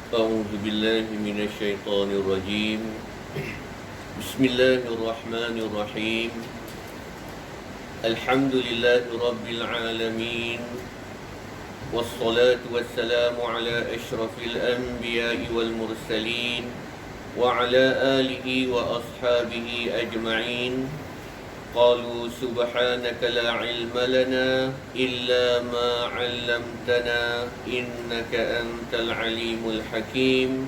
أعوذ بالله من الشيطان الرجيم. بسم الله الرحمن الرحيم. الحمد لله رب العالمين، والصلاة والسلام على أشرف الأنبياء والمرسلين وعلى آله وأصحابه أجمعين. قالوا سبحانك لا علم لنا إلا ما علمتنا إنك أنت العليم الحكيم.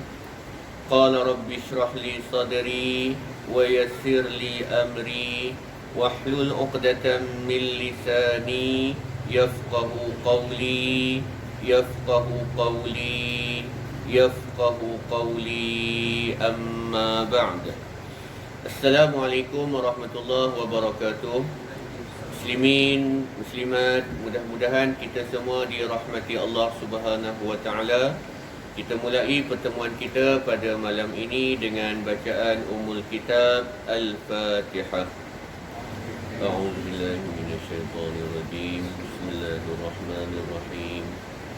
قال رب اشرح لي صدري ويسر لي أمري واحلل عقدة من لساني يفقه قولي يفقه قولي يفقه قولي أما بعد. Assalamualaikum warahmatullahi wabarakatuh. Muslimin, muslimat, mudah-mudahan kita semua dirahmati Allah Subhanahu wa taala. Kita mulai pertemuan kita pada malam ini dengan bacaan Ummul Kitab Al-Fatihah. A'udzu billahi minasyaitonir rajim. Bismillahirrahmanirrahim.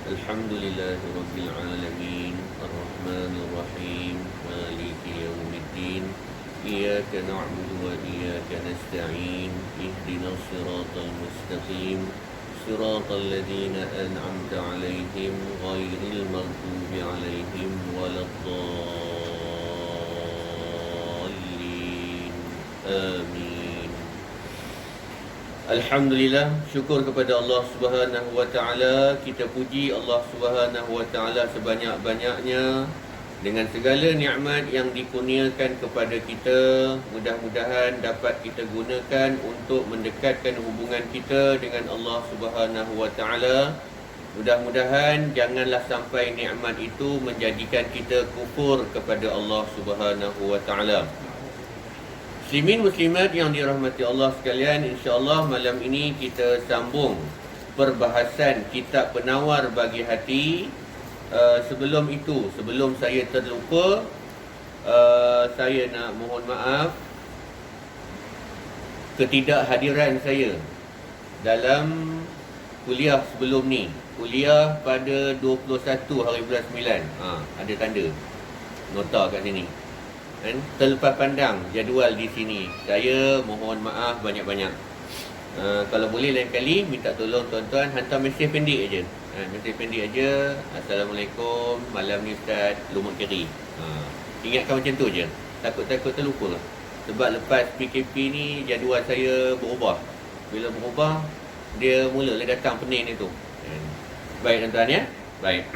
Alhamdulillahi rabbil alamin, arrahmanir rahim, maliki yaumiddin. إياك نعبد وإياك نستعين اهدنا الصراط المستقيم صراط الذين أنعمت عليهم غير المغضوب عليهم ولا الضالين آمين. Alhamdulillah, syukur kepada Allah Subhanahu wa taala. Kita puji Allah Subhanahu wa taala sebanyak-banyaknya dengan segala nikmat yang dikurniakan kepada kita. Mudah-mudahan dapat kita gunakan untuk mendekatkan hubungan kita dengan Allah Subhanahu wa taala. Mudah-mudahan janganlah sampai nikmat itu menjadikan kita kufur kepada Allah Subhanahu wa taala. Muslimin muslimat yang dirahmati Allah sekalian, insya-Allah malam ini kita sambung perbahasan kitab Penawar Bagi Hati. Sebelum saya terlupa, saya nak mohon maaf ketidakhadiran saya dalam kuliah sebelum ni. Kuliah pada 21 hari bulan 9. Ada tanda nota kat sini. Kan? Terlepas pandang jadual di sini. Saya mohon maaf banyak-banyak. Kalau boleh lain kali minta tolong tuan-tuan hantar mesej pendek aja. Mesej pendek aja. Assalamualaikum, malam ni Ustaz, lumut keri. Ingatkan macam tu je. Takut-takut terlupa. Sebab lepas PKP ni jadual saya berubah. Bila berubah, dia mulalah datang pening ni tu. Baik tuan-tuan ya. Baik.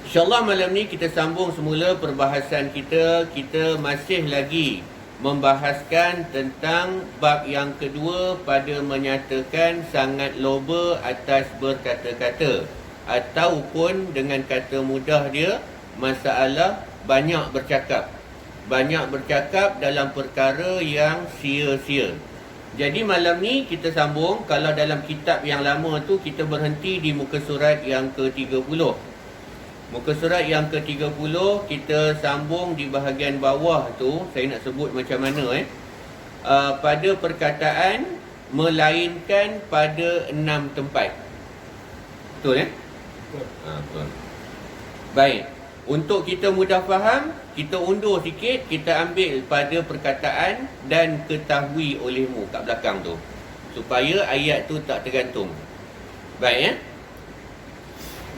InsyaAllah malam ni kita sambung semula perbahasan kita. Kita masih lagi membahaskan tentang bab yang kedua pada menyatakan sangat loba atas berkata-kata, ataupun dengan kata mudah dia, masalah banyak bercakap. Banyak bercakap dalam perkara yang sia-sia. Jadi malam ni kita sambung. Kalau dalam kitab yang lama tu kita berhenti di muka surat yang ke-30. Muka surat yang ke-30 kita sambung di bahagian bawah tu. Saya nak sebut macam mana pada perkataan melainkan pada 6 tempat. Betul betul. Baik. Untuk kita mudah faham, kita undur sikit, kita ambil pada perkataan dan ketahui olehmu kat belakang tu, supaya ayat tu tak tergantung. Baik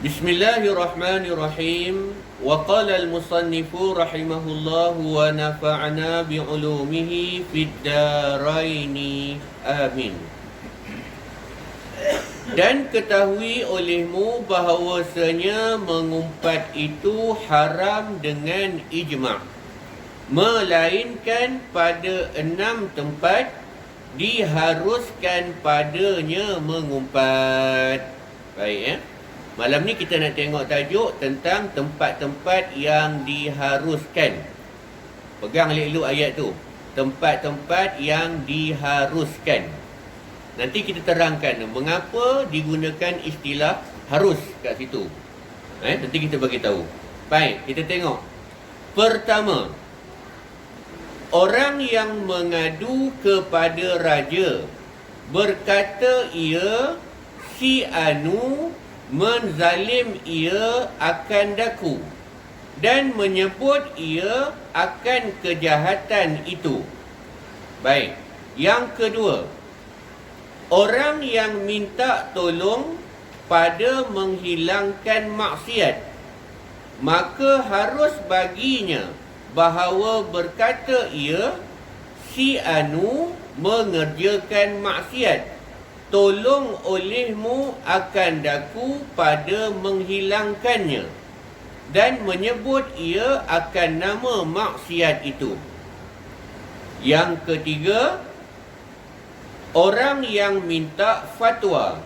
Bismillahirrahmanirrahim. Wa qala al-musannifu rahimahullah wa nafa'ana bi'ulumihi fid daraini amin. Dan ketahui olehmu bahawasanya mengumpat itu haram dengan ijma', melainkan pada 6 tempat diharuskan padanya mengumpat. Baik Malam ni kita nak tengok tajuk tentang tempat-tempat yang diharuskan. Pegang elok-elok ayat tu. Tempat-tempat yang diharuskan. Nanti kita terangkan mengapa digunakan istilah harus kat situ. Nanti kita bagi tahu. Baik, kita tengok. Pertama, orang yang mengadu kepada raja berkata ia si anu menzalim ia akan daku. dan menyebut ia akan kejahatan itu. Baik. Yang kedua, orang yang minta tolong pada menghilangkan maksiat, maka harus baginya bahawa berkata ia, si Anu mengerjakan maksiat, tolong olehmu akan daku pada menghilangkannya, dan menyebut ia akan nama maksiat itu. Yang ketiga, orang yang minta fatwa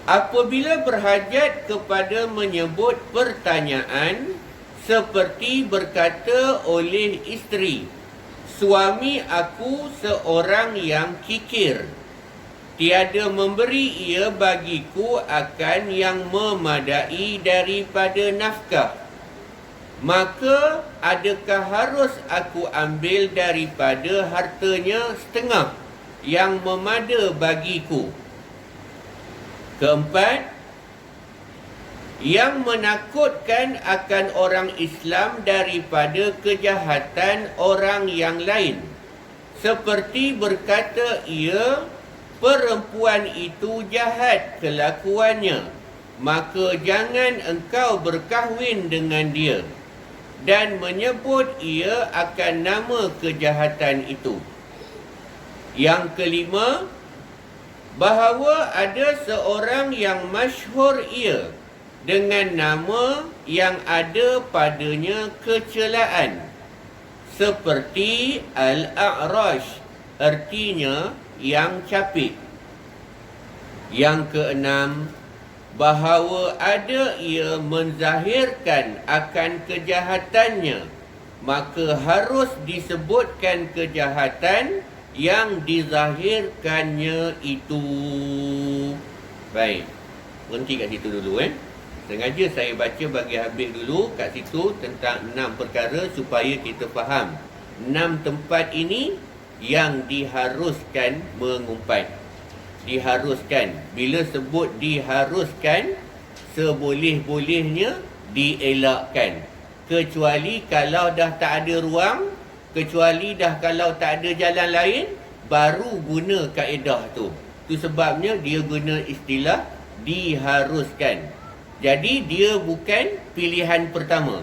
apabila berhajat kepada menyebut pertanyaan seperti berkata oleh isteri, suami aku seorang yang kikir, tiada memberi ia bagiku akan yang memadai daripada nafkah, maka adakah harus aku ambil daripada hartanya setengah yang memada bagiku? Keempat, yang menakutkan akan orang Islam daripada kejahatan orang yang lain, seperti berkata ia, perempuan itu jahat kelakuannya, maka jangan engkau berkahwin dengan dia, dan menyebut ia akan nama kejahatan itu. Yang kelima, bahawa ada seorang yang masyhur ia dengan nama yang ada padanya kecelaan, seperti Al-A'rash, artinya yang capik. Yang keenam, bahawa ada ia menzahirkan akan kejahatannya, maka harus disebutkan kejahatan yang dizahirkannya itu. Baik, berhenti kat situ dulu. Sengaja saya baca bagi habis dulu kat situ tentang 6 perkara supaya kita faham 6 tempat ini yang diharuskan mengumpat. Diharuskan. Bila sebut diharuskan, seboleh-bolehnya dielakkan. Kecuali kalau dah tak ada ruang, kecuali dah kalau tak ada jalan lain, baru guna kaedah tu. Itu sebabnya dia guna istilah diharuskan. Jadi dia bukan pilihan pertama.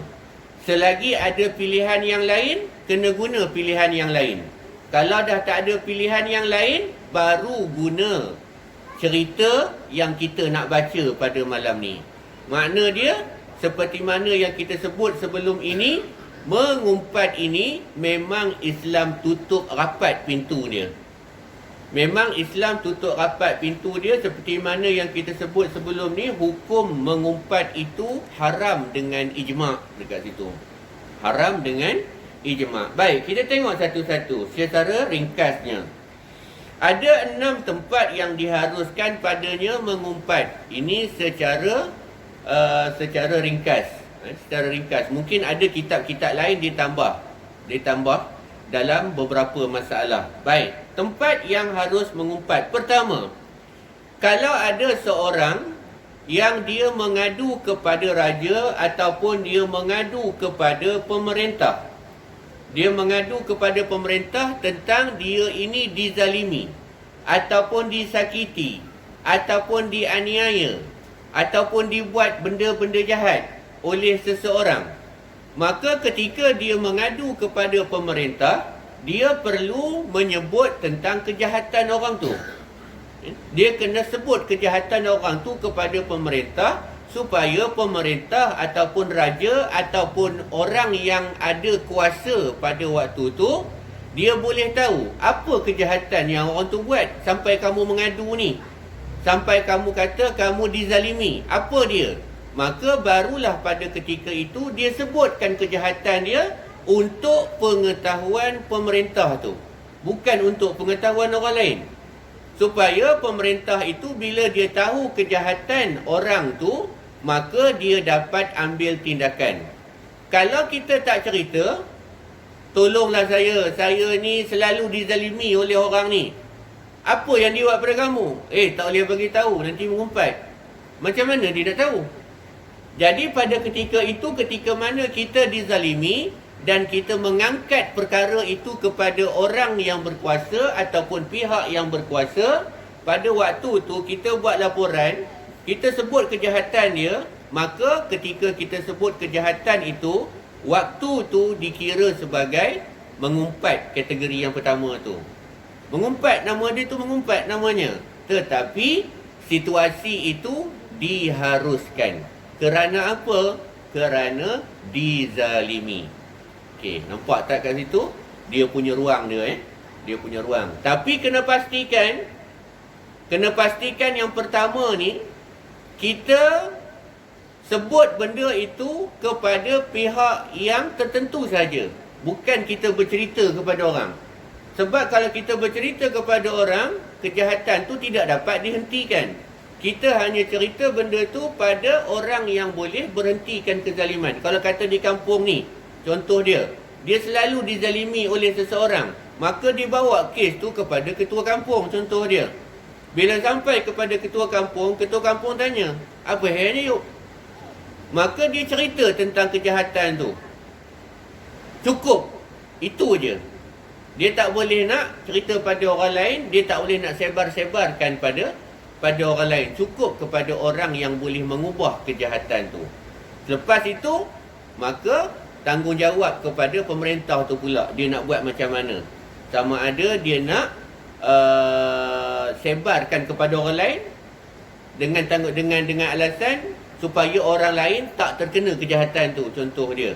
Selagi ada pilihan yang lain, kena guna pilihan yang lain. Kalau dah tak ada pilihan yang lain, baru guna cerita yang kita nak baca pada malam ni. Makna dia, seperti mana yang kita sebut sebelum ini, mengumpat ini memang Islam tutup rapat pintu dia. Memang Islam tutup rapat pintu dia, seperti mana yang kita sebut sebelum ni, hukum mengumpat itu haram dengan ijma' dekat situ. Haram dengan ijma'. Baik, kita tengok satu-satu secara ringkasnya. Ada 6 tempat yang diharuskan padanya mengumpat. Ini secara ringkas. Secara ringkas. Mungkin ada kitab-kitab lain ditambah dalam beberapa masalah. Baik, tempat yang harus mengumpat. Pertama, kalau ada seorang yang dia mengadu kepada raja ataupun dia mengadu kepada pemerintah. Dia mengadu kepada pemerintah tentang dia ini dizalimi, ataupun disakiti, ataupun dianiaya, ataupun dibuat benda-benda jahat oleh seseorang. Maka ketika dia mengadu kepada pemerintah, dia perlu menyebut tentang kejahatan orang tu. Dia kena sebut kejahatan orang tu kepada pemerintah, supaya pemerintah ataupun raja ataupun orang yang ada kuasa pada waktu tu, dia boleh tahu apa kejahatan yang orang tu buat sampai kamu mengadu ni, sampai kamu kata kamu dizalimi. Apa dia? Maka barulah pada ketika itu dia sebutkan kejahatan dia untuk pengetahuan pemerintah tu, bukan untuk pengetahuan orang lain. Supaya pemerintah itu bila dia tahu kejahatan orang tu, maka dia dapat ambil tindakan. Kalau kita tak cerita, tolonglah saya ni selalu dizalimi oleh orang ni, apa yang dia buat pada kamu? Tak boleh bagi tahu, nanti mengumpat. Macam mana dia nak tahu? Jadi pada ketika itu, ketika mana kita dizalimi dan kita mengangkat perkara itu kepada orang yang berkuasa ataupun pihak yang berkuasa, pada waktu tu kita buat laporan, kita sebut kejahatan dia, maka ketika kita sebut kejahatan itu, waktu tu dikira sebagai mengumpat kategori yang pertama tu. Mengumpat, nama dia tu mengumpat namanya. Tetapi situasi itu diharuskan. Kerana apa? Kerana dizalimi. Okey, nampak tak kat situ? Dia punya ruang dia, Dia punya ruang. Tapi kena pastikan yang pertama ni, kita sebut benda itu kepada pihak yang tertentu saja. Bukan kita bercerita kepada orang. Sebab kalau kita bercerita kepada orang, kejahatan tu tidak dapat dihentikan. Kita hanya cerita benda tu pada orang yang boleh berhentikan kezaliman. Kalau kata di kampung ni, contoh dia selalu dizalimi oleh seseorang, maka dibawa kes tu kepada ketua kampung, contoh dia. Bila sampai kepada ketua kampung tanya, apa hal ni yuk? Maka dia cerita tentang kejahatan tu. Cukup. Itu je. Dia tak boleh nak cerita pada orang lain, dia tak boleh nak sebar-sebarkan pada orang lain. Cukup kepada orang yang boleh mengubah kejahatan tu. Selepas itu, maka tanggungjawab kepada pemerintah tu pula. Dia nak buat macam mana. Sama ada dia nak sebarkan kepada orang lain dengan alasan supaya orang lain tak terkena kejahatan tu, contoh dia.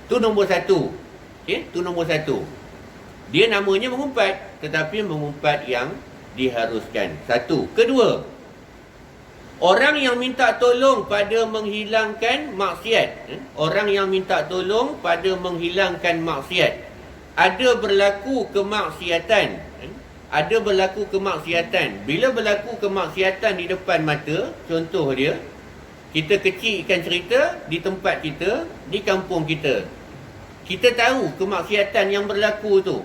Tu nombor satu. Okey, tu nombor satu. Dia namanya mengumpat, tetapi mengumpat yang diharuskan. Satu. Kedua, orang yang minta tolong pada menghilangkan maksiat. Orang yang minta tolong pada menghilangkan maksiat. Ada berlaku kemaksiatan. Ada berlaku kemaksiatan. Bila berlaku kemaksiatan di depan mata, contoh dia, kita kecilkan cerita di tempat kita, di kampung kita. Kita tahu kemaksiatan yang berlaku tu.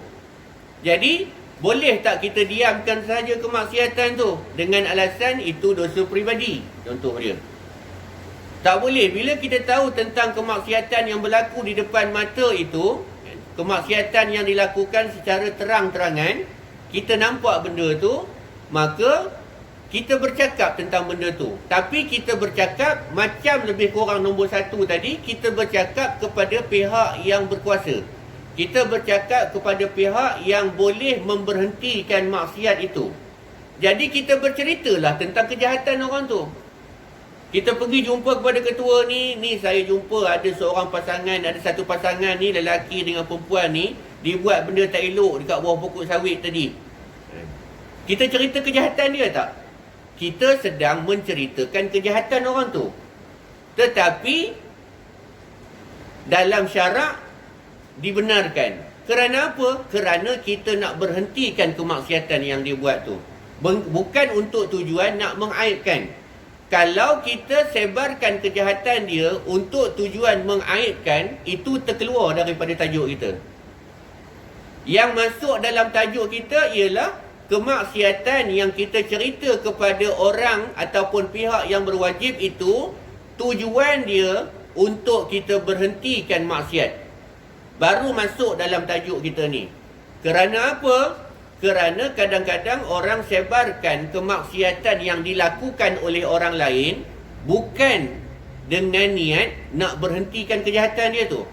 Jadi, boleh tak kita diamkan sahaja kemaksiatan tu dengan alasan itu dosa peribadi, contoh dia. Tak boleh. Bila kita tahu tentang kemaksiatan yang berlaku di depan mata itu, kemaksiatan yang dilakukan secara terang-terangan, kita nampak benda tu, maka kita bercakap tentang benda tu. Tapi kita bercakap macam lebih kurang nombor satu tadi, kita bercakap kepada pihak yang berkuasa. Kita bercakap kepada pihak yang boleh memberhentikan maksiat itu. Jadi kita berceritalah tentang kejahatan orang tu. Kita pergi jumpa kepada ketua ni saya jumpa ada seorang pasangan, ada satu pasangan ni, lelaki dengan perempuan ni, dibuat benda tak elok dekat bawah pokok sawit tadi. Kita cerita kejahatan dia tak? Kita sedang menceritakan kejahatan orang tu. Tetapi dalam syarak dibenarkan. Kerana apa? Kerana kita nak berhentikan kemaksiatan yang dia buat tu. Bukan untuk tujuan nak mengaibkan. Kalau kita sebarkan kejahatan dia untuk tujuan mengaibkan, itu terkeluar daripada tajuk kita. Yang masuk dalam tajuk kita ialah kemaksiatan yang kita cerita kepada orang ataupun pihak yang berwajib itu, tujuan dia untuk kita berhentikan maksiat. Baru masuk dalam tajuk kita ni. Kerana apa? Kerana kadang-kadang orang sebarkan kemaksiatan yang dilakukan oleh orang lain bukan dengan niat nak berhentikan kejahatan dia tu.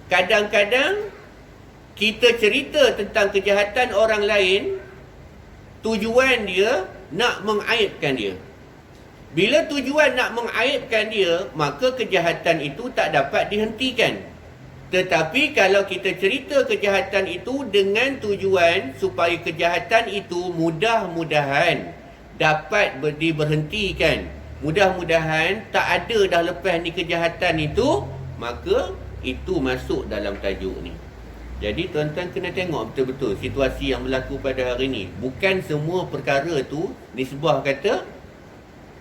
Kadang-kadang kita cerita tentang kejahatan orang lain, tujuan dia nak mengaibkan dia. Bila tujuan nak mengaibkan dia, maka kejahatan itu tak dapat dihentikan. Tetapi kalau kita cerita kejahatan itu dengan tujuan supaya kejahatan itu mudah-mudahan dapat diberhentikan, mudah-mudahan tak ada dah lepas ni kejahatan itu, maka itu masuk dalam tajuk ni. Jadi tuan-tuan kena tengok betul-betul situasi yang berlaku pada hari ni. Bukan semua perkara tu nisbah kata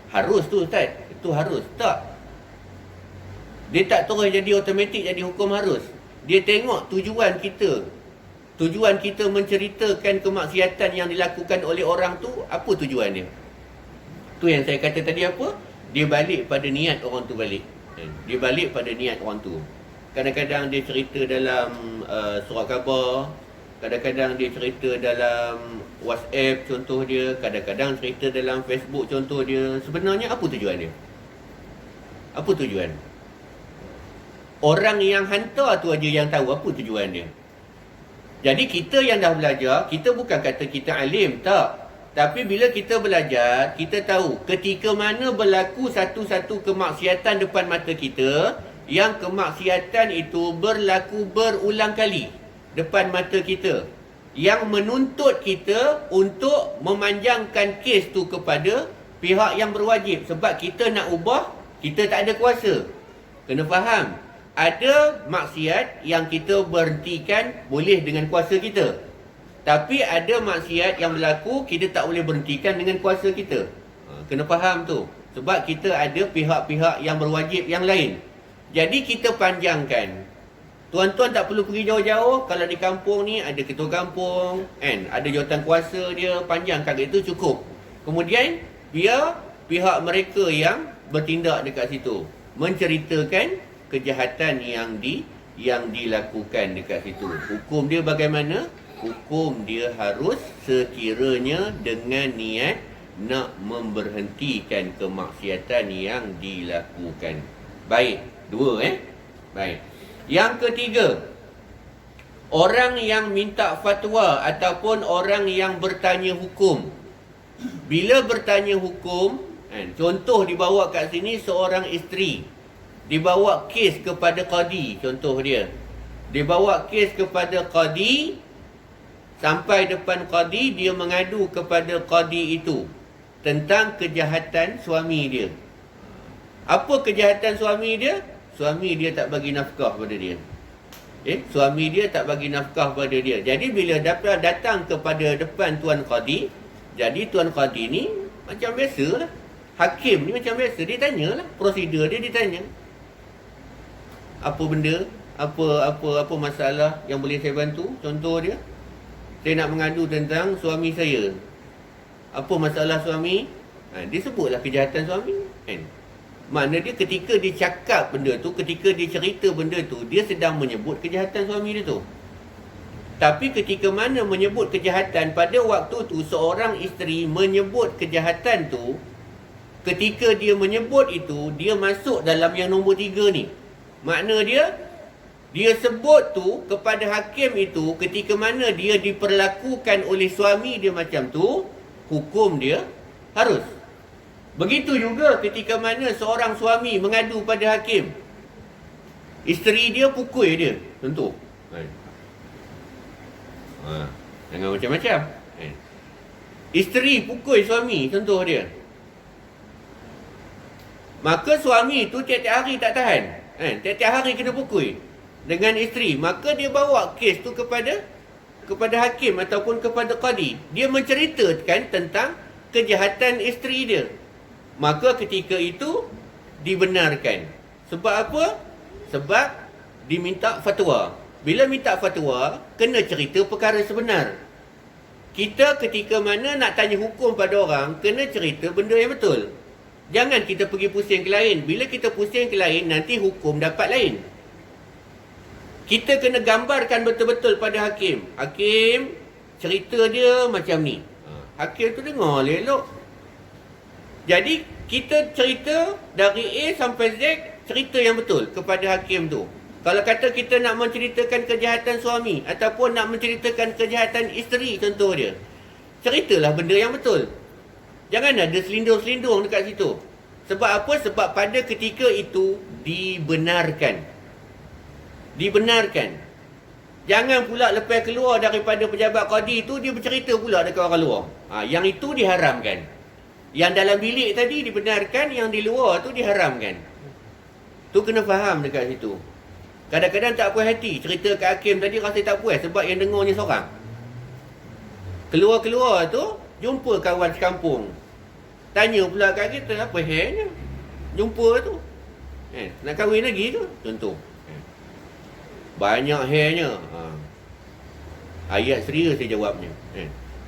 harus tu Ustaz, itu harus. Tak. Dia tak terus jadi automatik jadi hukum harus. Dia tengok tujuan kita. Tujuan kita menceritakan kemaksiatan yang dilakukan oleh orang tu, apa tujuan dia? Tu yang saya kata tadi apa? Dia balik pada niat orang tu balik. Dia balik pada niat orang tu. Kadang-kadang dia cerita dalam surat khabar, kadang-kadang dia cerita dalam WhatsApp contoh dia, kadang-kadang cerita dalam Facebook contoh dia. Sebenarnya apa tujuan dia? Apa tujuan? Orang yang hantar tu aja yang tahu apa tujuan dia. Jadi kita yang dah belajar, kita bukan kata kita alim, tak. Tapi bila kita belajar, kita tahu ketika mana berlaku satu-satu kemaksiatan depan mata kita, yang kemaksiatan itu berlaku berulang kali depan mata kita, yang menuntut kita untuk memanjangkan kes tu kepada pihak yang berwajib. Sebab kita nak ubah, kita tak ada kuasa. Kena faham, ada maksiat yang kita berhentikan boleh dengan kuasa kita. Tapi ada maksiat yang berlaku kita tak boleh berhentikan dengan kuasa kita. Kena faham tu. Sebab kita ada pihak-pihak yang berwajib yang lain. Jadi kita panjangkan. Tuan-tuan tak perlu pergi jauh-jauh. Kalau di kampung ni ada ketua kampung, kan? Ada jawatan kuasa dia, panjangkan itu cukup. Kemudian biar pihak mereka yang bertindak dekat situ menceritakan kejahatan yang dilakukan dekat situ. Hukum dia bagaimana? Hukum dia harus sekiranya dengan niat nak memberhentikan kemaksiatan yang dilakukan. Baik, dua Baik. Yang ketiga, orang yang minta fatwa ataupun orang yang bertanya hukum. Bila bertanya hukum, contoh dibawa kat sini seorang isteri, dibawa kes kepada qadi, contoh dia. Dibawa kes kepada qadi, sampai depan qadi, dia mengadu kepada qadi itu tentang kejahatan suami dia. Apa kejahatan suami dia? Suami dia tak bagi nafkah pada dia. Suami dia tak bagi nafkah pada dia. Jadi bila datang kepada depan tuan qadi, jadi tuan qadi ni macam biasalah. Hakim ni macam biasa, dia tanyalah, prosedur dia ditanya. Apa benda? Apa masalah yang boleh saya bantu? Contoh dia, saya nak mengadu tentang suami saya. Apa masalah suami? Dia sebutlah kejahatan suami. Makna dia ketika dia cakap benda tu, ketika dia cerita benda tu, dia sedang menyebut kejahatan suami dia tu. Tapi ketika mana menyebut kejahatan, pada waktu tu seorang isteri menyebut kejahatan tu, ketika dia menyebut itu, dia masuk dalam yang nombor 3 ni. Makna dia sebut tu kepada hakim itu, ketika mana dia diperlakukan oleh suami dia macam tu, hukum dia harus. Begitu juga ketika mana seorang suami mengadu pada hakim, isteri dia pukul dia, contoh. Jangan macam-macam. Isteri pukul suami, contoh dia. Maka suami tu tiap-tiap hari tak tahan. Tiap-tiap hari kena pukul dengan isteri. Maka dia bawa kes tu kepada hakim ataupun kepada qadi. Dia menceritakan tentang kejahatan isteri dia. Maka ketika itu dibenarkan. Sebab apa? Sebab diminta fatwa. Bila minta fatwa, kena cerita perkara sebenar. Kita ketika mana nak tanya hukum pada orang, kena cerita benda yang betul. Jangan kita pergi pusing ke lain. Bila kita pusing ke lain, nanti hukum dapat lain. Kita kena gambarkan betul-betul pada hakim. Hakim, cerita dia macam ni. Hakim tu dengar elok. Jadi kita cerita dari A sampai Z, cerita yang betul kepada hakim tu. Kalau kata kita nak menceritakan kejahatan suami ataupun nak menceritakan kejahatan isteri, contoh dia, ceritalah benda yang betul. Jangan ada selindung-selindung dekat situ. Sebab apa? Sebab pada ketika itu dibenarkan. Dibenarkan. Jangan pula lepas keluar daripada pejabat qadi tu, dia bercerita pula dekat orang luar. Yang itu diharamkan. Yang dalam bilik tadi dibenarkan, yang di luar tu diharamkan. Tu kena faham dekat situ. Kadang-kadang tak puas hati, cerita ke hakim tadi rasa tak puas sebab yang dengarnya seorang. Keluar-keluar tu, jumpa kawan sekampung. Tanya pula kat kita, apa hairnya? Jumpa tu. Nak kahwin lagi tu, contoh. Banyak hairnya. Ayat serius saya jawabnya.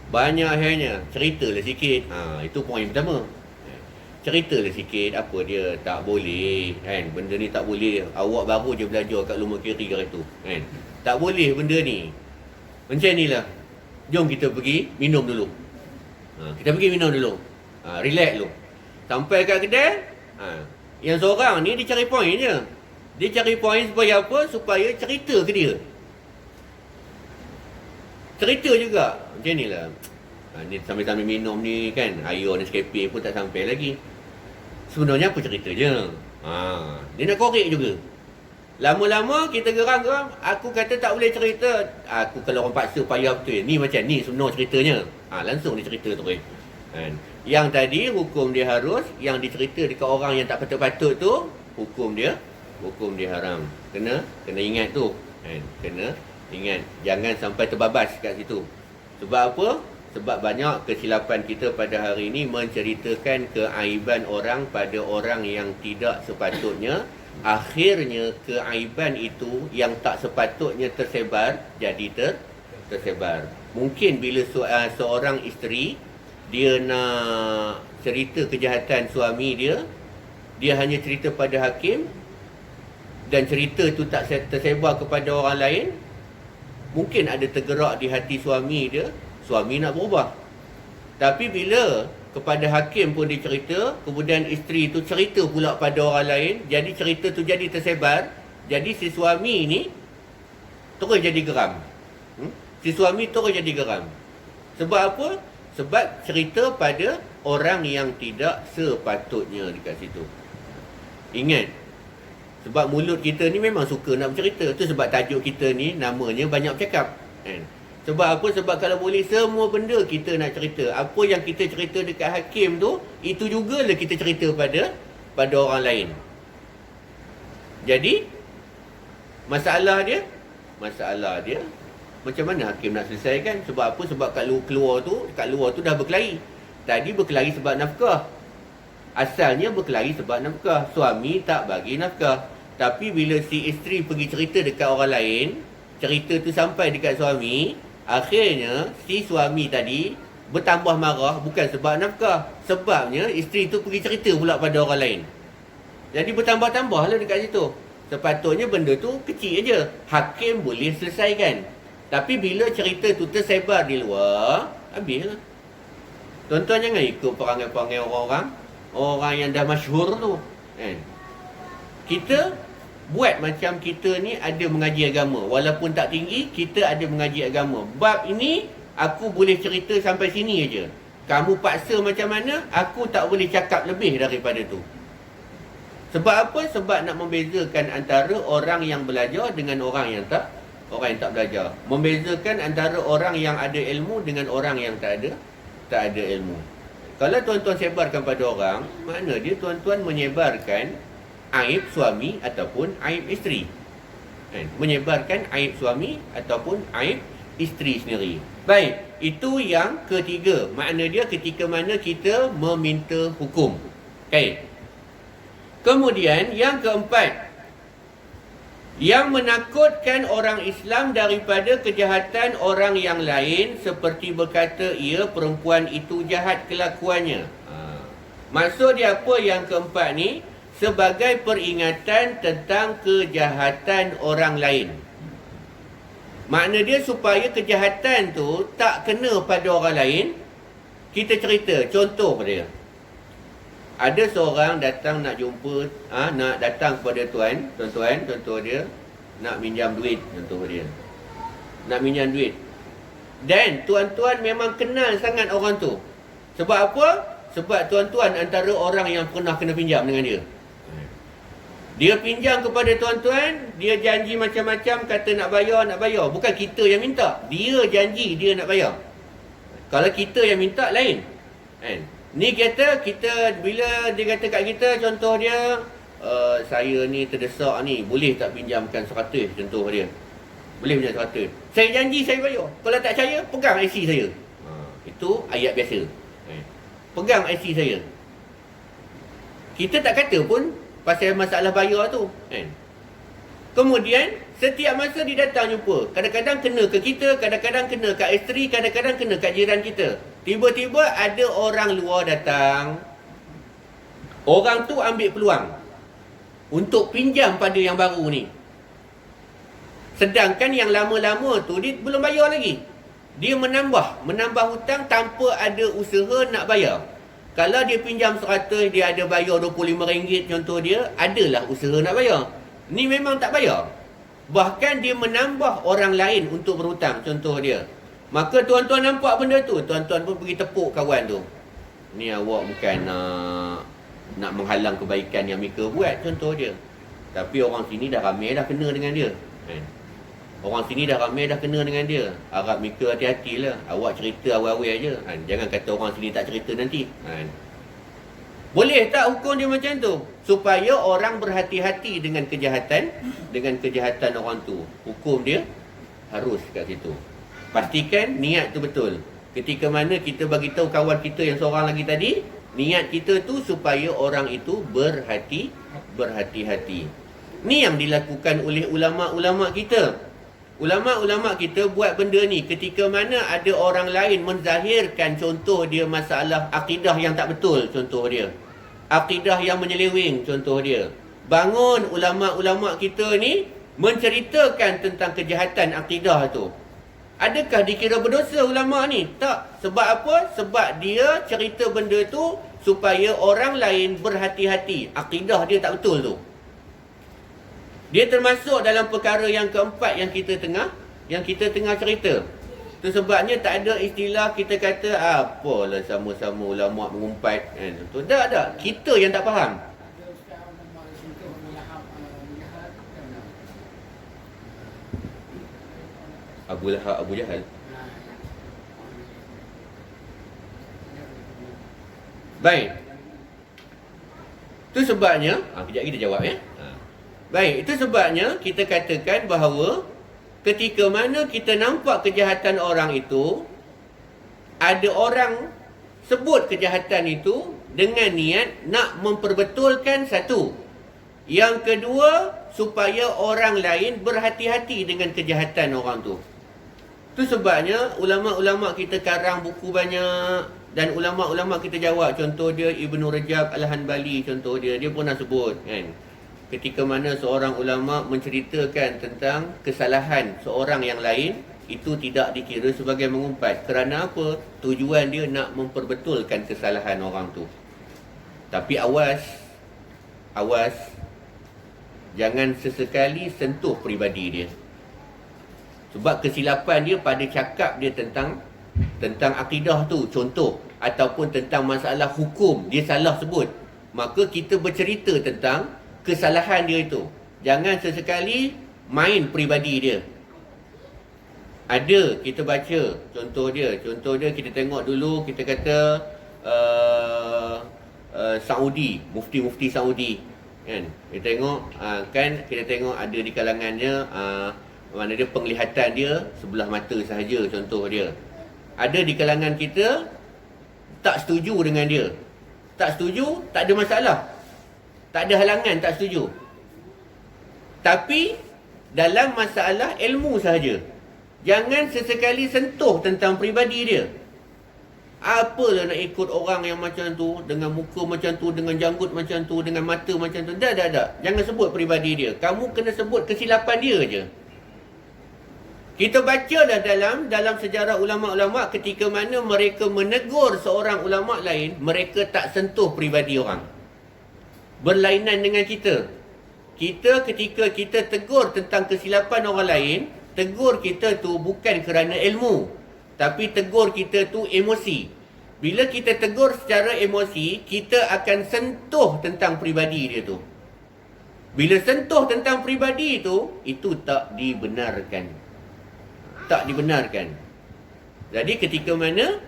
Banyak hairnya, ceritalah sikit. Itu poin pertama. ceritalah sikit apa dia. Tak boleh kan, benda ni tak boleh. Awak baru je belajar kat lumah kiri hari tu kan. Tak boleh benda ni. Macam ni lah, jom kita pergi minum dulu. Kita pergi minum dulu, relax dulu. Sampai kat kedai, yang seorang ni dia cari point je. Dia cari point supaya apa? Supaya cerita ke dia. Cerita juga. Macam ni lah. Ni sambil-sambil minum ni kan, air Nescafe pun tak sampai lagi. Sebenarnya apa cerita je. Dia nak korek juga. Lama-lama kita geram-geram. Aku kata tak boleh cerita. Aku kalau orang paksa payah betul. Ni macam ni sebenarnya ceritanya. Langsung dia cerita tu kan. Yang tadi hukum dia harus, yang dicerita dekat orang yang tak patut-patut tu, hukum dia haram. Kena ingat tu kan. Kena ingat, jangan sampai terbabas kat situ. Sebab apa? Sebab banyak kesilapan kita pada hari ini menceritakan keaiban orang pada orang yang tidak sepatutnya. Akhirnya keaiban itu yang tak sepatutnya tersebar jadi tersebar. Mungkin bila seorang isteri dia nak cerita kejahatan suami dia, dia hanya cerita pada hakim dan cerita tu tak tersebar kepada orang lain, mungkin ada tergerak di hati suami dia, suami nak berubah. Tapi bila kepada hakim pun dia cerita, kemudian isteri tu cerita pula pada orang lain, jadi cerita tu jadi tersebar, jadi si suami ni terus jadi geram. Si suami terus jadi geram. Sebab apa? Sebab cerita pada orang yang tidak sepatutnya dekat situ. Ingat, sebab mulut kita ni memang suka nak bercerita. Tu sebab tajuk kita ni namanya banyak bercakap kan? Sebab apa? Sebab kalau boleh semua benda kita nak cerita. Apa yang kita cerita dekat hakim tu, itu jugalah kita cerita pada orang lain. Jadi masalah dia macam mana hakim nak selesaikan? Sebab apa? Sebab kat luar tu dah berkelahi. Tadi berkelahi sebab nafkah. Asalnya berkelahi sebab nafkah. Suami tak bagi nafkah. Tapi bila si isteri pergi cerita dekat orang lain, cerita tu sampai dekat suami, akhirnya si suami tadi bertambah marah bukan sebab nafkah. Sebabnya isteri tu pergi cerita pula pada orang lain. Jadi bertambah-tambahlah dekat situ. Sepatutnya benda tu kecil aja, hakim boleh selesaikan. Tapi bila cerita tu tersebar di luar, habislah. Tuan-tuan jangan ikut perangai-perangai orang yang dah masyhur tu kan. Kita buat macam kita ni ada mengaji agama. Walaupun tak tinggi, kita ada mengaji agama. Bab ini aku boleh cerita sampai sini aja. Kamu paksa macam mana, aku tak boleh cakap lebih daripada tu. Sebab apa? Sebab nak membezakan antara orang yang belajar dengan orang yang tak belajar. Membezakan antara orang yang ada ilmu dengan orang yang tak ada ilmu. Kalau tuan-tuan sebarkan pada orang, makna dia tuan-tuan menyebarkan aib suami ataupun aib isteri. Menyebarkan aib suami ataupun aib isteri sendiri. Baik, itu yang ketiga. Makna dia ketika mana kita meminta hukum. Okay. Kemudian yang keempat, yang menakutkan orang Islam daripada kejahatan orang yang lain, seperti berkata ia perempuan itu jahat kelakuannya. Maksud dia apa yang keempat ni? Sebagai peringatan tentang kejahatan orang lain. Makna dia supaya kejahatan tu tak kena pada orang lain. Kita cerita contoh dia. Ada seorang datang nak jumpa, nak datang kepada tuan-tuan, contoh dia nak minjam duit, contoh dia. Nak minjam duit. Dan tuan-tuan memang kenal sangat orang tu. Sebab apa? Sebab tuan-tuan antara orang yang pernah kena pinjam dengan dia. Dia pinjam kepada tuan-tuan, dia janji macam-macam, kata nak bayar. Bukan kita yang minta, dia janji dia nak bayar. Kalau kita yang minta lain kan? Ni kata kita, bila dia kata kat kita, contoh dia, saya ni terdesak ni, boleh tak pinjamkan 100, contoh dia. Boleh pinjam 100. Saya janji saya bayar. Kalau tak percaya, pegang IC saya. Itu ayat biasa. Pegang IC saya. Kita tak kata pun pasal masalah bayar tu kan. Kemudian setiap masa dia datang jumpa, kadang-kadang kena ke kita, kadang-kadang kena kat isteri, kadang-kadang kena kat jiran kita. Tiba-tiba ada orang luar datang, Orang tu ambil peluang untuk pinjam pada yang baru ni. Sedangkan yang lama-lama tu dia belum bayar lagi. Dia menambah hutang tanpa ada usaha nak bayar. Kalau dia pinjam 100, dia ada bayar RM25 contoh dia, adalah usaha nak bayar. Ni memang tak bayar. Bahkan dia menambah orang lain untuk berhutang contoh dia. Maka tuan-tuan nampak benda tu, tuan-tuan pun pergi tepuk kawan tu. Ni awak bukan nak menghalang kebaikan yang mereka buat contoh dia. Tapi orang sini dah ramai dah kena dengan dia. Orang sini dah ramai dah kena dengan dia. Harap mereka hati-hatilah. Awak cerita awal-awal aja. Jangan kata orang sini tak cerita nanti. Boleh tak hukum dia macam tu? Supaya orang berhati-hati dengan kejahatan. Dengan kejahatan orang tu. Hukum dia harus kat situ. Pastikan niat tu betul. Ketika mana kita bagi tahu kawan kita yang seorang lagi tadi, niat kita tu supaya orang itu berhati-hati. Ni yang dilakukan oleh ulama-ulama kita. Ulama-ulama kita buat benda ni ketika mana ada orang lain menzahirkan contoh dia masalah akidah yang tak betul contoh dia. Akidah yang menyeleweng contoh dia. Bangun ulama-ulama kita ni menceritakan tentang kejahatan akidah tu. Adakah dikira berdosa ulama ni? Tak. Sebab apa? Sebab dia cerita benda tu supaya orang lain berhati-hati. Akidah dia tak betul tu. Dia termasuk dalam perkara yang keempat yang kita tengah cerita. Itu sebabnya tak ada istilah kita kata apalah sama-sama ulama mengumpat kan. Tak. Kita yang tak faham. Abu Lahab, Abu Jahal. Baik. Itu sebabnya, kejap kita jawab ya. Baik, itu sebabnya kita katakan bahawa ketika mana kita nampak kejahatan orang itu, ada orang sebut kejahatan itu dengan niat nak memperbetulkan satu. Yang kedua, supaya orang lain berhati-hati dengan kejahatan orang tu. Itu sebabnya ulama-ulama kita karang buku banyak dan ulama-ulama kita jawab. Contoh dia Ibnu Rajab Al-Hanbali contoh dia pernah sebut kan. Ketika mana seorang ulama menceritakan tentang kesalahan seorang yang lain, itu tidak dikira sebagai mengumpat. Kerana apa? Tujuan dia nak memperbetulkan kesalahan orang tu. Tapi awas, jangan sesekali sentuh peribadi dia. Sebab kesilapan dia pada cakap dia tentang akidah tu contoh, ataupun tentang masalah hukum dia salah sebut, maka kita bercerita tentang kesalahan dia itu. Jangan sesekali main peribadi dia. Ada kita baca contoh dia kita tengok dulu, kita kata Saudi, mufti-mufti Saudi kan. Kita tengok ada di kalangannya mana dia penglihatan dia sebelah mata sahaja contoh dia. Ada di kalangan kita tak setuju dengan dia. Tak setuju, tak ada masalah. Tak ada halangan, tak setuju. Tapi dalam masalah ilmu sahaja. Jangan sesekali sentuh tentang peribadi dia. Apalah nak ikut orang yang macam tu, dengan muka macam tu, dengan janggut macam tu, dengan mata macam tu. Tak. Jangan sebut peribadi dia. Kamu kena sebut kesilapan dia je. Kita baca dah dalam sejarah ulama-ulama ketika mana mereka menegur seorang ulama lain, mereka tak sentuh peribadi orang. Berlainan dengan kita. Ketika kita tegur tentang kesilapan orang lain, tegur kita tu bukan kerana ilmu, tapi tegur kita tu emosi. Bila kita tegur secara emosi, kita akan sentuh tentang peribadi dia tu. Bila sentuh tentang peribadi itu tak dibenarkan. Tak dibenarkan. Jadi ketika mana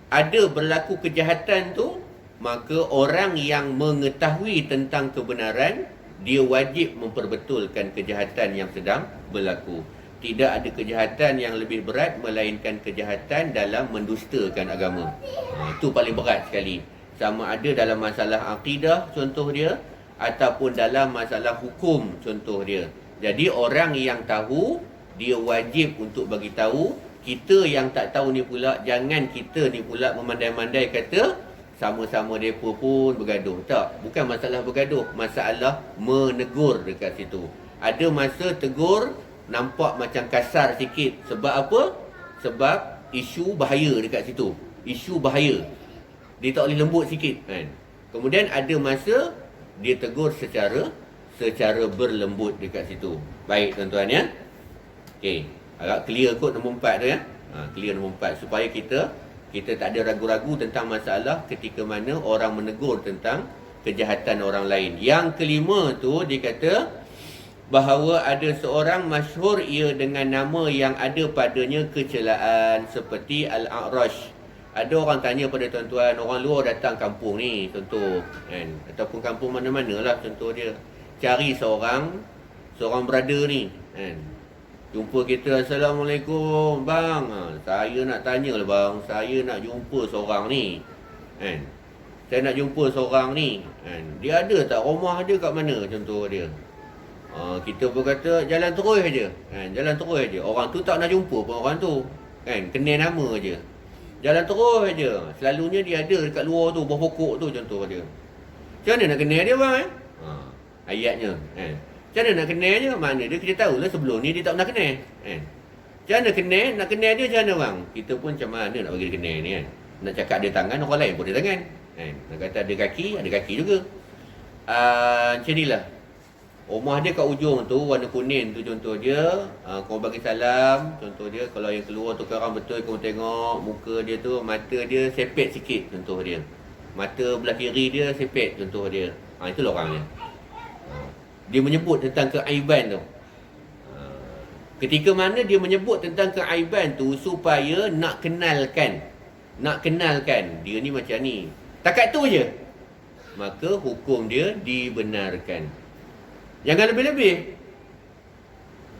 ada berlaku kejahatan tu, maka orang yang mengetahui tentang kebenaran, dia wajib memperbetulkan kejahatan yang sedang berlaku. Tidak ada kejahatan yang lebih berat melainkan kejahatan dalam mendustakan agama. Itu paling berat sekali. Sama ada dalam masalah akidah contoh dia, ataupun dalam masalah hukum contoh dia. Jadi orang yang tahu, dia wajib untuk bagi tahu. Kita yang tak tahu ni pula, jangan kita ni pula memandai-mandai kata sama-sama mereka pun bergaduh. Tak, bukan masalah bergaduh, masalah menegur dekat situ. Ada masa tegur nampak macam kasar sikit. Sebab apa? Sebab isu bahaya dekat situ. Isu bahaya. Dia tak boleh lembut sikit kan. Kemudian ada masa dia tegur secara berlembut dekat situ. Baik tuan-tuan ya. Okey, agak clear kot nombor 4 tu ya. Clear nombor 4 supaya kita tak ada ragu-ragu tentang masalah ketika mana orang menegur tentang kejahatan orang lain. Yang kelima tu dia kata bahawa ada seorang masyhur ia dengan nama yang ada padanya kecelaan seperti Al-A'raj. Ada orang tanya pada tuan-tuan, orang luar datang kampung ni contoh kan, ataupun kampung mana-mana lah contoh dia, cari seorang brother ni kan. Jumpa kita, Assalamualaikum bang, saya nak tanya lah bang, saya nak jumpa seorang ni kan. Saya nak jumpa seorang ni kan. Dia ada tak, rumah dia kat mana contoh dia. Kita pun kata jalan terus aja kan, jalan terus aja. Orang tu tak nak jumpa pun orang tu kan, kenal nama aja. Jalan terus aja. Selalunya dia ada dekat luar tu, bawah pokok tu contoh dia. Macam mana nak kenal dia bang ayatnya kan. Macam mana nak kenal dia? Mana dia, kita tahulah sebelum ni dia tak pernah kenal kan. Macam mana kenal? Nak kenal dia macam mana bang? Kita pun macam mana nak bagi dia kenal ni kan. Nak cakap dia tangan, orang lain pun dia tangan kan. Nak kata ada kaki juga. Macam ni lah. Rumah dia kat ujung tu, warna kuning tu contoh dia. Kau bagi salam contoh dia. Kalau yang keluar tu sekarang betul, kau tengok muka dia tu, mata dia sepet sikit contoh dia. Mata belah kiri dia sepet contoh dia. Itulah orangnya. Dia menyebut tentang keaiban tu. Ketika mana dia menyebut tentang keaiban tu supaya nak kenalkan dia ni macam ni. Takat tu je. Maka hukum dia dibenarkan. Jangan lebih-lebih.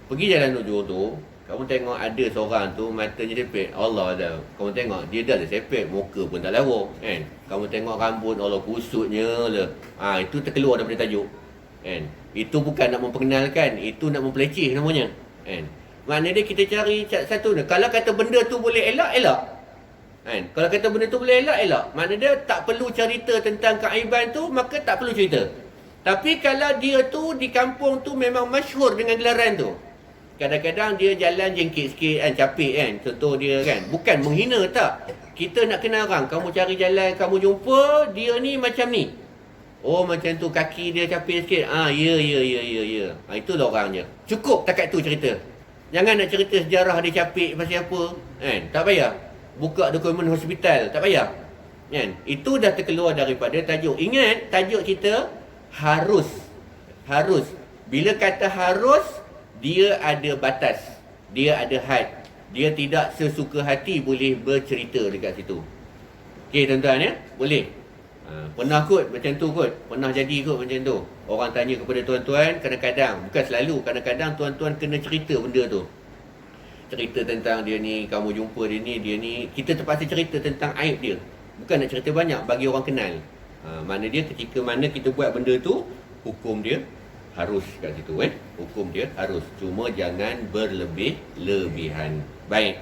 Pergi jalan ujung tu, kamu tengok ada seorang tu matanya sepet. Allah dah. Kamu tengok dia dah sepet, muka pun tak lawa kan. Kamu tengok rambut Allah kusutnya lah. Itu terkeluar daripada tajuk. Kan? Itu bukan nak memperkenalkan, itu nak mempeleceh namanya kan. Maknanya dia kita cari satu ni. Kalau kata benda tu boleh elak kan? Kalau kata benda tu boleh elak maknanya dia tak perlu cerita tentang keaiban tu, maka tak perlu cerita. Tapi kalau dia tu di kampung tu memang masyhur dengan gelaran tu, kadang-kadang dia jalan jengkit sikit kan, capik kan, contoh dia kan. Bukan menghina tak. Kita nak kenal orang, kamu cari jalan, kamu jumpa dia ni macam ni. Oh macam tu, kaki dia capik sikit. Ya. Itulah orangnya. Cukup takat tu cerita. Jangan nak cerita sejarah dia capik pasal apa kan. Tak payah. Buka dokumen hospital, tak payah kan. Itu dah terkeluar daripada tajuk. Ingat tajuk kita harus. Bila kata harus, dia ada batas, dia ada had. Dia tidak sesuka hati boleh bercerita dekat situ. Okey tuan-tuan ya, boleh. Pernah kot macam tu kot. Pernah jadi kot macam tu. Orang tanya kepada tuan-tuan, kadang-kadang, bukan selalu, kadang-kadang tuan-tuan kena cerita benda tu. Cerita tentang dia ni, kamu jumpa dia ni. Kita terpaksa cerita tentang aib dia. Bukan nak cerita banyak bagi orang kenal. Mana dia ketika mana kita buat benda tu, hukum dia harus kat situ Hukum dia harus. Cuma jangan berlebih-lebihan. Baik.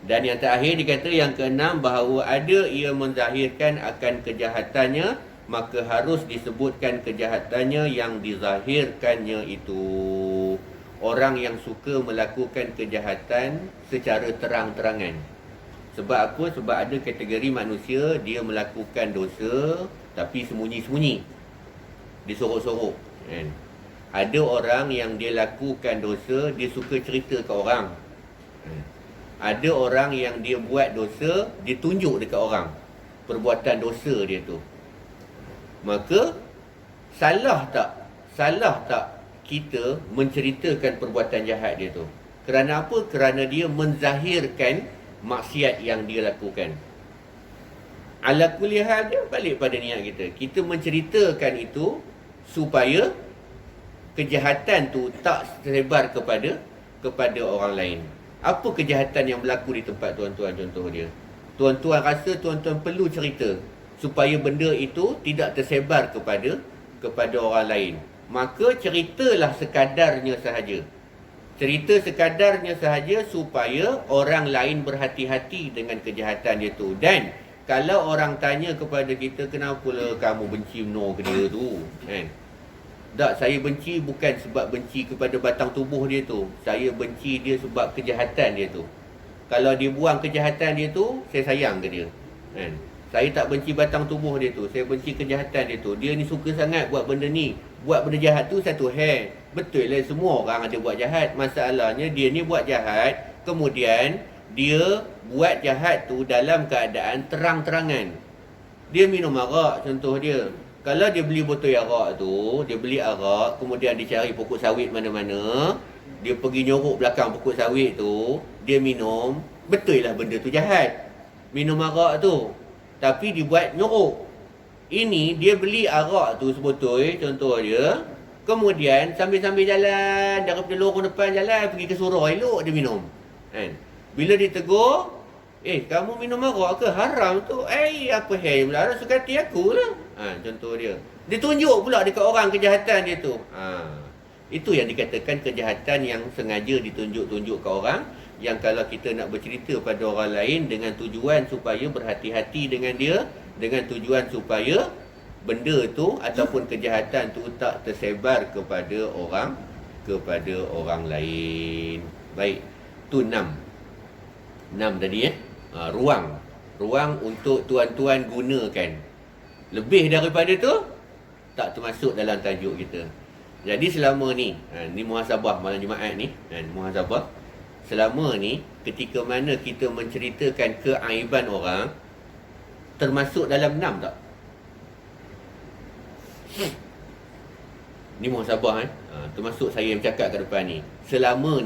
Dan yang terakhir dikata yang keenam, bahawa ada ia menzahirkan akan kejahatannya, maka harus disebutkan kejahatannya yang dizahirkannya itu. Orang yang suka melakukan kejahatan secara terang-terangan. Sebab apa? Sebab ada kategori manusia, dia melakukan dosa tapi sembunyi-sembunyi, disorok-sorok kan. Ada orang yang dia lakukan dosa, dia suka cerita ke orang. Ada orang yang dia buat dosa, dia tunjuk dekat orang perbuatan dosa dia tu. Maka salah tak kita menceritakan perbuatan jahat dia tu? Kerana apa? Kerana dia menzahirkan maksiat yang dia lakukan. Ala kulli hal, dia balik pada niat kita. Kita menceritakan itu supaya kejahatan tu tak tersebar kepada orang lain. Apa kejahatan yang berlaku di tempat tuan-tuan contoh dia? Tuan-tuan rasa tuan-tuan perlu cerita supaya benda itu tidak tersebar kepada orang lain. Maka ceritalah sekadarnya sahaja. Cerita sekadarnya sahaja supaya orang lain berhati-hati dengan kejahatan dia tu. Dan Kalau orang tanya kepada kita, kenapa lah kamu benci Nur ke dia tu, kan? Tak, saya benci bukan sebab benci kepada batang tubuh dia tu. Saya benci dia sebab kejahatan dia tu. Kalau dia buang kejahatan dia tu, saya sayang ke dia, kan? Saya tak benci batang tubuh dia tu, saya benci kejahatan dia tu. Dia ni suka sangat buat benda ni. Buat benda jahat tu satu hal. Betul lah, semua orang ada buat jahat. Masalahnya dia ni buat jahat, kemudian dia buat jahat tu dalam keadaan terang-terangan. Dia minum arak contoh dia. Kalau dia beli botol arak tu, dia beli arak, kemudian dia cari pokok sawit mana-mana, dia pergi nyorok belakang pokok sawit tu, dia minum, betul lah benda tu jahat. Minum arak tu, tapi dibuat nyorok. Ini dia beli arak tu sebotol contoh dia, kemudian sambil-sambil jalan daripada lorong depan jalan pergi ke surau elok dia minum, kan? Bila ditegur, kamu minum arak ke? Haram tu. Apa hal pula? Suka hati aku lah. Contoh dia. Dia tunjuk pula dekat orang kejahatan dia tu. Itu yang dikatakan kejahatan yang sengaja ditunjuk-tunjuk ke orang. Yang kalau kita nak bercerita pada orang lain dengan tujuan supaya berhati-hati dengan dia, dengan tujuan supaya benda tu ataupun kejahatan tu tak tersebar kepada orang lain. Baik. Tu 6 tadi ruang untuk tuan-tuan gunakan. Lebih daripada tu tak termasuk dalam tajuk kita. Jadi selama ni muhasabah malam Jumaat ni, muhasabah. Selama ni ketika mana kita menceritakan keaiban orang, termasuk dalam 6 tak? Ni muhasabah termasuk saya yang cakap ke depan ni. Selama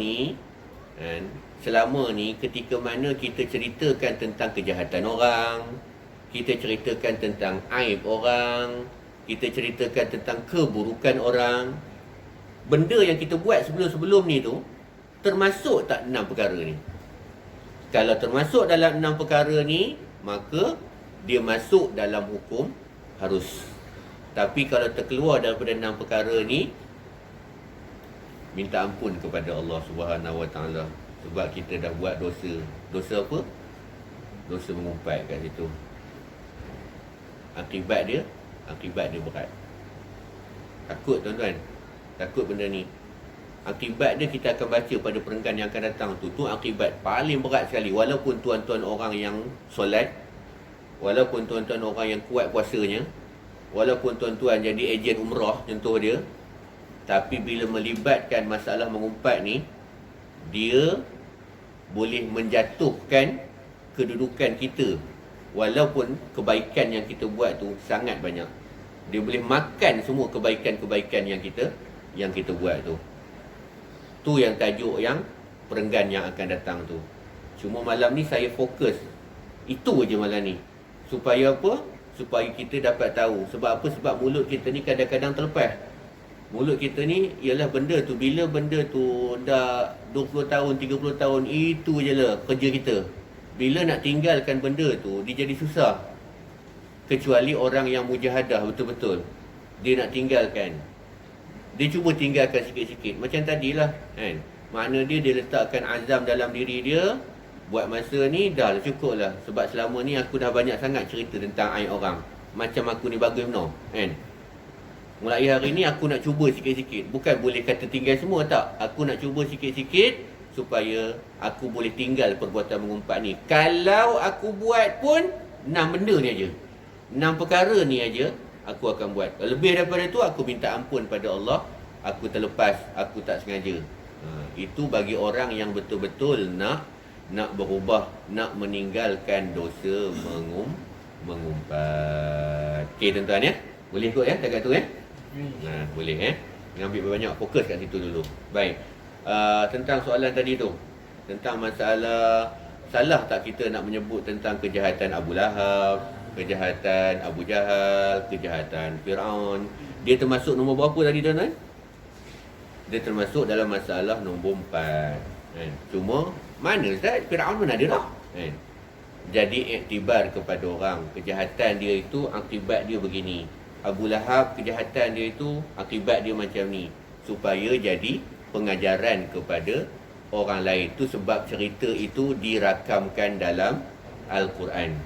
ni ketika mana kita ceritakan tentang kejahatan orang, kita ceritakan tentang aib orang, kita ceritakan tentang keburukan orang, benda yang kita buat sebelum-sebelum ni tu termasuk tak 6 perkara ni? Kalau termasuk dalam 6 perkara ni, maka dia masuk dalam hukum harus. Tapi kalau terkeluar daripada 6 perkara ni, minta ampun kepada Allah Subhanahu Wa Taala. Sebab kita dah buat dosa. Dosa apa? Dosa mengumpat kat situ. Akibat dia berat. Takut tuan-tuan. Takut benda ni. Akibat dia kita akan baca pada perenggan yang akan datang tu. Tu akibat paling berat sekali. Walaupun tuan-tuan orang yang solat, walaupun tuan-tuan orang yang kuat puasanya, walaupun tuan-tuan jadi ejen umrah contoh dia, tapi bila melibatkan masalah mengumpat ni, dia boleh menjatuhkan kedudukan kita. Walaupun kebaikan yang kita buat tu sangat banyak, dia boleh makan semua kebaikan-kebaikan yang kita buat tu. Tu yang tajuk yang perenggan yang akan datang tu. Cuma malam ni saya fokus itu aja malam ni. Supaya apa? Supaya kita dapat tahu. Sebab apa? Sebab mulut kita ni kadang-kadang terlepas. Mulut kita ni ialah benda tu. Bila benda tu dah 20 tahun, 30 tahun, itu je lah kerja kita. Bila nak tinggalkan benda tu, dia jadi susah. Kecuali orang yang mujahadah betul-betul. Dia nak tinggalkan. Dia cuba tinggalkan sikit-sikit. Macam tadilah, kan? Makna dia letakkan azam dalam diri dia. Buat masa ni dah cukup lah. Sebab selama ni aku dah banyak sangat cerita tentang aib orang. Macam aku ni bagus benar, kan? Mulai hari ni aku nak cuba sikit-sikit. Bukan boleh kata tinggal semua, tak. Aku nak cuba sikit-sikit supaya aku boleh tinggal perbuatan mengumpat ni. Kalau aku buat pun 6 benda ni aja. 6 perkara ni aja aku akan buat. Lebih daripada tu aku minta ampun pada Allah. Aku terlepas, aku tak sengaja. Itu bagi orang yang betul-betul nak berubah, nak meninggalkan dosa mengumpat. Okey tuan-tuan ya. Boleh ikut ya dekat tu ya? Boleh ambil banyak fokus kat situ dulu. Baik. Tentang soalan tadi tu, tentang masalah salah tak kita nak menyebut tentang kejahatan Abu Lahab, kejahatan Abu Jahal, kejahatan Fir'aun. Dia termasuk nombor berapa tadi tuan-tuan? Dia termasuk dalam masalah nombor 4, kan? Cuma mana Ustaz? Fir'aun mana ada dah, kan? Jadi iktibar kepada orang, kejahatan dia itu akibat dia begini. Abu Lahab, kejahatan dia itu akibat dia macam ni, supaya jadi pengajaran kepada orang lain. Itu sebab cerita itu dirakamkan dalam Al-Quran.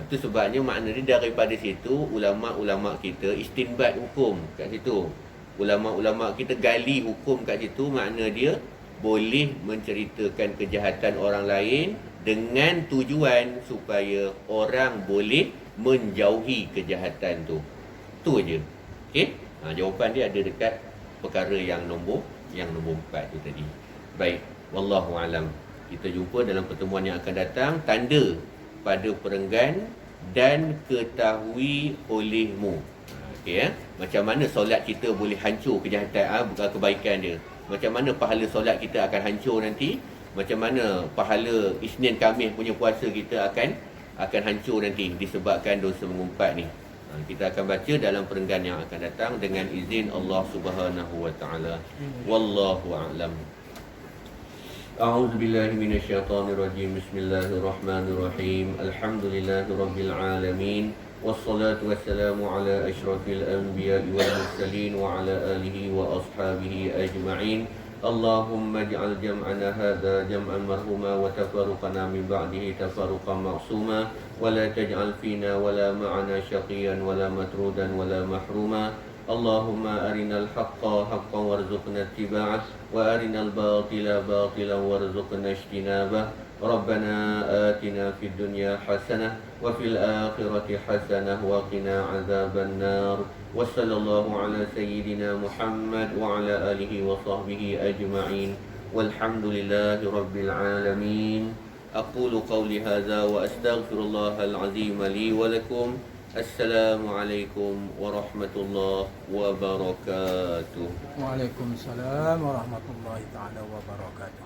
Itu sebabnya maknanya daripada situ ulama-ulama kita istinbat hukum kat situ. Ulama-ulama kita gali hukum kat situ, makna dia boleh menceritakan kejahatan orang lain dengan tujuan supaya orang boleh menjauhi kejahatan tu. Tu je. Okey? Jawapan dia ada dekat perkara yang nombor 4 tu tadi. Baik, wallahu alam. Kita jumpa dalam pertemuan yang akan datang. Tanda pada perenggan dan ketahui olehmu. Okey, macam mana solat kita boleh hancur kejahatan, bukan kebaikan dia. Macam mana pahala solat kita akan hancur nanti. Macam mana pahala Isnin Khamis punya puasa kita akan hancur nanti disebabkan dosa mengumpat ni. Kita akan baca dalam perenggan yang akan datang dengan izin Allah Subhanahu wa taala. Wallahu a'lam. A'udzu billahi minasyaitonir rajim. Bismillahirrahmanirrahim. Alhamdulillahirabbil alamin. Wassalatu wassalamu ala asyrafil anbiya'i wal mursalin wa ala alihi wa ashabihi ajma'in. Allahumma ij'al jam'ana hadha jam'an marhuma wa tafarruqana min ba'dihi tafarruqan ma'suma wa la taj'al fina wa la ma'ana syaqiyan wa la matrudan wa la mahruma. Allahumma arinal haqqa haqqan warzuqna ittiba'ah wa arinal batila batilan warzuqna ijtinabah. Rabbana atina fid dunya hasanah wa fil akhirati hasanah wa qina azaban nar. Wa sallallahu ala sayyidina Muhammad wa ala alihi wa sahbihi ajma'in. Walhamdulillahi rabbil alamin. Aqulu qawli hadza wa astaghfirullahal azim li wa lakum. Assalamualaikum warahmatullahi wabarakatuh. Waalaikumsalam warahmatullahi taala wabarakatuh.